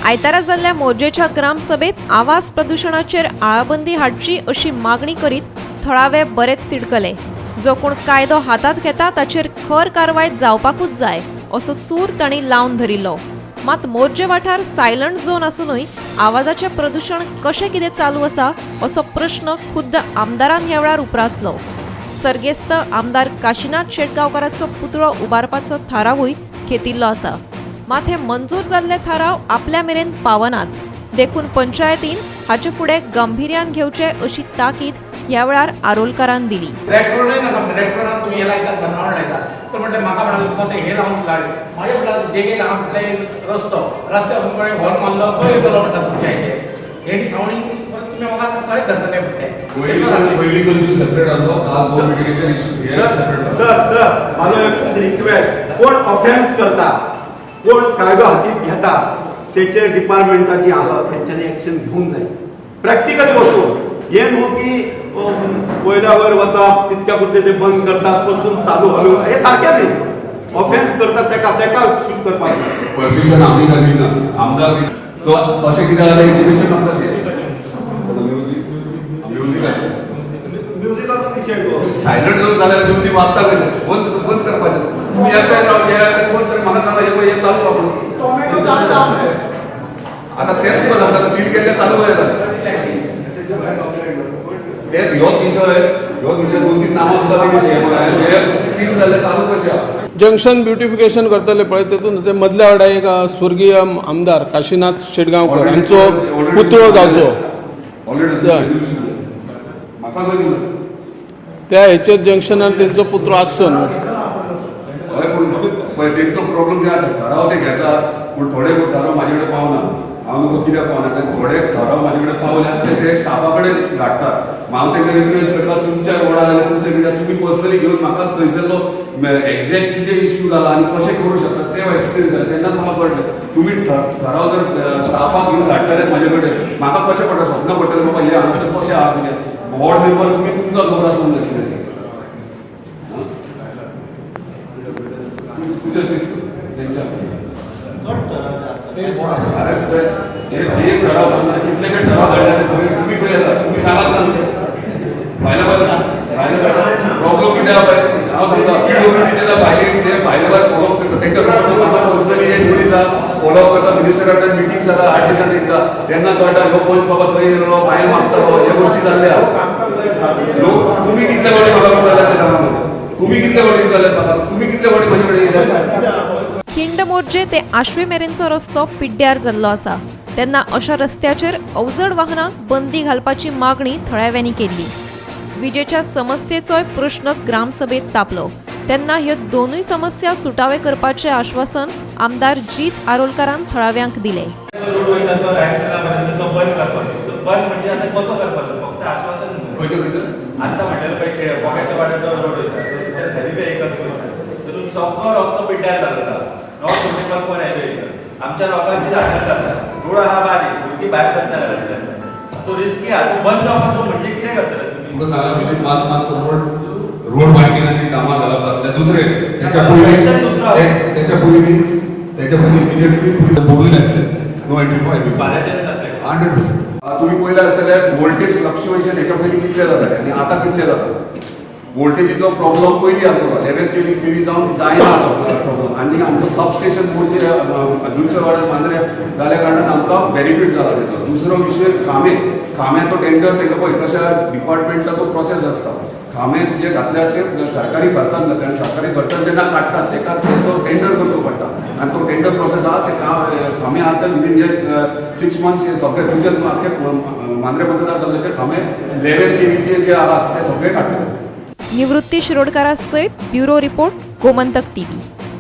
आयतारा जाल्ल्या मोर्जेच्या ग्रामसभेत आवाज प्रदूषणाचेर आळाबंदी हाडची अशी मागणी करीत थळावे बरेच तिडकले। जो कोण कायदो हातात घेता ताचेर खर कारवाय जावपाकूच जाय असो सूर तांणी लावन धरिल्लो। मात मोर्जे वाठार सायलंट झोन आसूनय आवाजाचे प्रदूषण कशें कितें चालू आसा असो प्रश्न खुद्द आमदारान ह्या वेळार उप्रासलो। सर्गेस्त आमदार काशीनाथ शेटगांवकाराचो पुतळो उबारपाचो थारावूय घेतिल्लो आसा। मात हे मंजूर जाल्ले थाराव आपल्या मेरेन पावनात। देखून पंचायतीन हाचे फुडें गांभीर्यान घेवचे अशी ताकीद ह्या वेळार आरोलकारान दिली। रेस्टॉरंटात तुम्ही हे लायतात ना, सावंड लायतात तर म्हणते म्हाका म्हणाले तुका ते हे लावून लाय माझ्या म्हटलं देगेक हांव म्हटलें रस्त्यावर तुमकडे व्हर मारलो खंय येतलो म्हणटा तुमच्या हेजे हे सावंडींग तुम्ही म्हाका खंय धरतले म्हणटे पयलींचो इशू सेपरेट आसलो, काल गो मिटिगेशन इशू हे सेपरेट। सर माझो एकूच रिक्वेस्ट, कोण ऑफेन्स करता, कोण कायदो हातीत घेता तेचेर डिपार्टमेंटाची आहा तेंच्यांनी एक्शन घेवंक जाय। प्रॅक्टिकली वचून हे न्हू की पयल्या वयर वचप तितक्या पुरते ते बंद करतात परतून चालू हलू हे सारकें न्ही। ऑफेन्स करतात तेका शूट करपाक जाय। परमिशन आम्ही दिली ना, आमदार दिली। सो अशें कितें जालें इंटिमेशन आमकां म्युझिकाचो विशय गो सायलंट जावन जाल्यार म्युझिक वाजता कशें बंद करपाचें। तुम्ही एकट्याक राव हे बंद कर म्हाका सांगा हे चालू का म्हणून टोमॅटो चालू आतां तेच तुका सांगता सील केल्ले चालू कशें जालें ते ह्योच विशय 2-3 नांवां सुद्दां ती विशय सील जाल्ले चालू कशें। जंक्शन ब्युटिफिकेशन करतले पळय तेतून ते मदल्या वाड्यार एक स्वर्गीय आमदार काशीनाथ शेटगांवकर हांचो पुतळो जावचो म्हाका खंय दिलो त्या हेचेर जंक्शनार तेंचो पुतळो आसचो न्हू। हय पूण पळय तेंचो प्रॉब्लेम कितें जाता, थाराव ते घेतात पूण थोडे थाराव म्हाजे कडेन पावना। हांव नको कित्याक पावना थोडे थाराव म्हाजे कडेन पावल्यात ते स्टाफा कडेन धाडटात। हांव तेंकां रिक्वेस्ट करता तुमच्या वाडा जाल्यार तुमचे कित्याक तुमी पर्सनली घेवन म्हाका थंयसरलो एक्झॅक्ट कितें इश्यू जाला आनी कशें करूं शकता ते एक्सप्लेन करा। तेन्ना म्हाका कळटलें तुमी थाराव जर स्टाफाक घेवन धाडटले म्हाजे कडेन म्हाका कशें पडटा स्वप्न पडटलें बाबा हे हांगासर कशें आहा कितें वॉर्ड मेंबर तुमी तुमकां खबर आसूंक जाय कितें एक ठराव सांगता कितलेशे ठराव काडले तुम्ही खंय येतात तुम्ही सांगात ना प्रॉब्लेम कितें आहा पळय हांव सांगता पीडब्ल्यूडीचे भायले फॉलोअप करता तेंका म्हाका पर्सनली एक 2 दिसा फॉलोअप करता मिनिस्टर कडेन मिटींग जाता 8 दिसांनी एकदा तेन्ना कळटा ह्यो पंच बाबा थंय येयलो फायल मागतालो ह्या गोश्टी जाल्ल्या। तुम्ही कितले फावटी म्हाका विचारल्यात ते सांगा तुम्ही कितले फावटी विचारल्यात म्हाका तुम्ही कितले फावटी म्हाजे कडेन येयल्यात। खिंड मोर्जे ते आश्वे मेरेनचो रस्तो पिड्ड्यार जाल्लो आसा तेन्ना अशा रस्त्याचेर अवजड वाहनांक बंदी घालपाची मागणी थळाव्यांनी केल्ली। विजेच्या समस्येचोय प्रश्न ग्रामसभेत तापलो तेन्ना ह्यो दोनूय समस्या सुटावे करपाचे आश्वासन आमदार जीत आरोलकारान थळाव्यांक दिले। सगळो रस्तो पिड्ड्यार जाल्लो नॉट सुटेबल फॉर एव्हरी आमच्या लोकांची जाणीव जाता रोड आहा बारीक भुरगीं भायर सरता तो रिस्की आहा तो बंद जावपाचो म्हणजे कितें करतले तुमकां सांगा कितें मात रोड बांदण्याची कामां घालप दुसरे त्याच्या पयलीं इमिजिएटली बोडून येतले नो एंट्री फॉर एव्हरी फाल्यांच्यान जातलें 100%। तुम्ही पयलें आसतलें वोल्टेज फ्लक्च्युएशन हेच्या पयलीं कितले जाताले आनी आतां कितले जाता। वोल्टेजीचो प्रॉब्लम पयलीं आसलो केवी जावन जायना प्रॉब्लम आनी आमचो सबस्टेशन मोर्चे जुन्नर वाड्यार मांद्रे जाल्या कारणान आमकां बेनिफीट जाला तेजो। दुसरो विशय खांब्याचो टेंडर तेका पळय तशा डिपार्टमेंटाचो प्रोसेस आसता। खांबे जे घातल्यात ते सरकारी खर्चान घातले आनी सरकारी खर्चान जेन्ना काडटात तेका तेचो टेंडर करचो पडटा आनी तो टेंडर प्रोसेस आहा ते खांबे आहा ते विदीन जे 6 मंथ्स हे सगळे तुजे आख्खे मांद्रे मतदारसंघाचे खांबे 11 केवीचे जे आहात ते सगळे काडटात। निवृत्ती शिरोडकारा सयत ब्युरो रिपोर्ट गोमंतक टीव्ही।